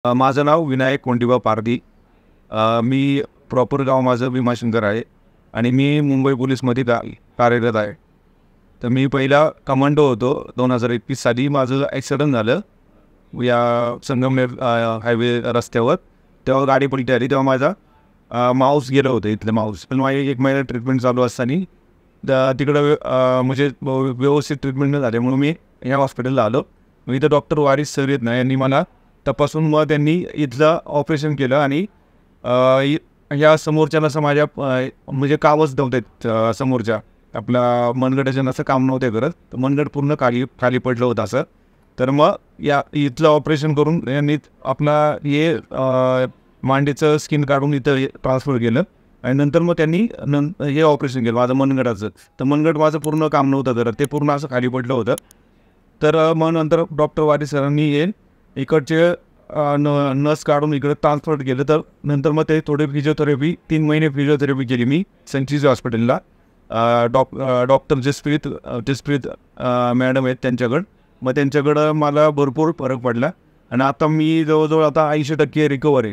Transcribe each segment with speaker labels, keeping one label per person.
Speaker 1: माझं नाव विनायक कोंडिबा पारधी. मी प्रॉपर गाव माझं भीमाशंकर आहे आणि मी मुंबई पोलीसमध्ये कार्यरत आहे. तर मी पहिला कमांडो होतो. 2021 साली माझं ॲक्सिडेंट झालं या संगमनेर हायवे रस्त्यावर. तेव्हा गाडी पलटी आली. तेव्हा माझा माऊस गेलं होतं, इथलं माऊस. पण माझी 1 महिना ट्रीटमेंट चालू असताना तिकडं म्हणजे व्यवस्थित ट्रीटमेंट न झाल्यामुळे मी ह्या हॉस्पिटलला आलो. मग इथं डॉक्टर वारिस सर येत नाही, यांनी मला तपासून मग त्यांनी इथलं ऑपरेशन केलं आणि ह्या समोरच्याला असं माझ्या म्हणजे कामच नव्हते. समोरच्या आपल्या मनगटाच्या असं काम नव्हते करत. तर मनगट पूर्ण खाली पडलं होतं असं. तर मग या इथलं ऑपरेशन करून यांनी आपला हे मांडीचं स्किन काढून इथं ट्रान्सफर केलं आणि नंतर मग त्यांनी हे ऑपरेशन केलं माझं मनगटाचं. तर मनगट माझं पूर्ण काम नव्हतं करत, ते पूर्ण असं खाली पडलं होतं. तर मग नंतर डॉक्टर वारिस सरांनी हे इकडचे नस काढून इकडे ट्रान्सफर केलं. तर नंतर मग ते थोडे फिजिओथेरपी 3 महिने फिजिओथेरपी केली मी संचिजी हॉस्पिटलला. डॉक्टर जसप्रीत मॅडम आहेत त्यांच्याकडं. मग त्यांच्याकडं मला भरपूर फरक पडला आणि आता मी जवळजवळ आता 80% रिकवर आहे.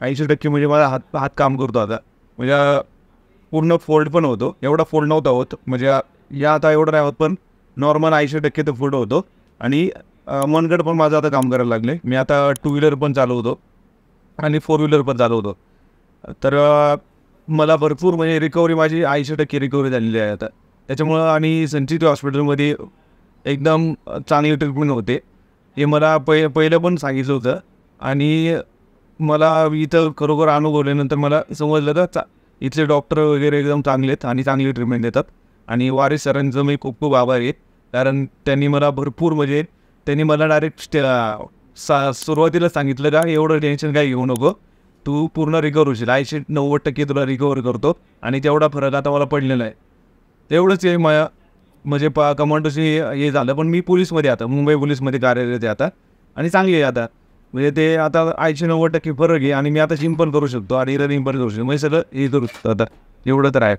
Speaker 1: 80% म्हणजे माझा हात काम करतो आता. म्हणजे पूर्ण फोल्ड पण होतो. एवढा फोल्ड नव्हता होत, म्हणजे या आता एवढं नाही होत, पण नॉर्मल 80% तर फोल्ड होतो. आणि मनगट पण माझं आता काम करायला लागले. मी आता 2 व्हीलर पण चालवतो आणि 4 व्हीलर पण चालवतो. तर मला भरपूर म्हणजे रिकव्हरी माझी 80% रिकव्हरी झालेली आहे आता. त्याच्यामुळं आणि संचित हॉस्पिटलमध्ये एकदम चांगली ट्रीटमेंट होते, हे मला पहिलं पण सांगितलं होतं. आणि मला इथं खरोखर अनुभवल्यानंतर मला समजलं तर इथले डॉक्टर वगैरे एकदम चांगले आहेत आणि चांगली ट्रीटमेंट देतात. आणि वारिस सरांचं मी खूप खूप आभारी आहे, कारण त्यांनी मला भरपूर म्हणजे त्यांनी मला डायरेक्ट सुरुवातीला सांगितलं का एवढं टेन्शन काही घेऊ नको, तू पूर्ण रिकवर होशील, 80-90% तुला रिकवर करतो. आणि तेवढा फरक आता मला पडलेला आहे. तेवढंच आहे म्हणजे कमांडोशी हे झालं. पण मी पोलीसमध्ये आता मुंबई पोलीसमध्ये कार्यरत आहे आता आणि चांगली आहे आता. म्हणजे ते आता 80-90% फरक आहे आणि मी आता जिम पण करू शकतो आणि रनिंग पण करू शकतो. म्हणजे सगळं हे करू शकतो आता. एवढं तर आहे.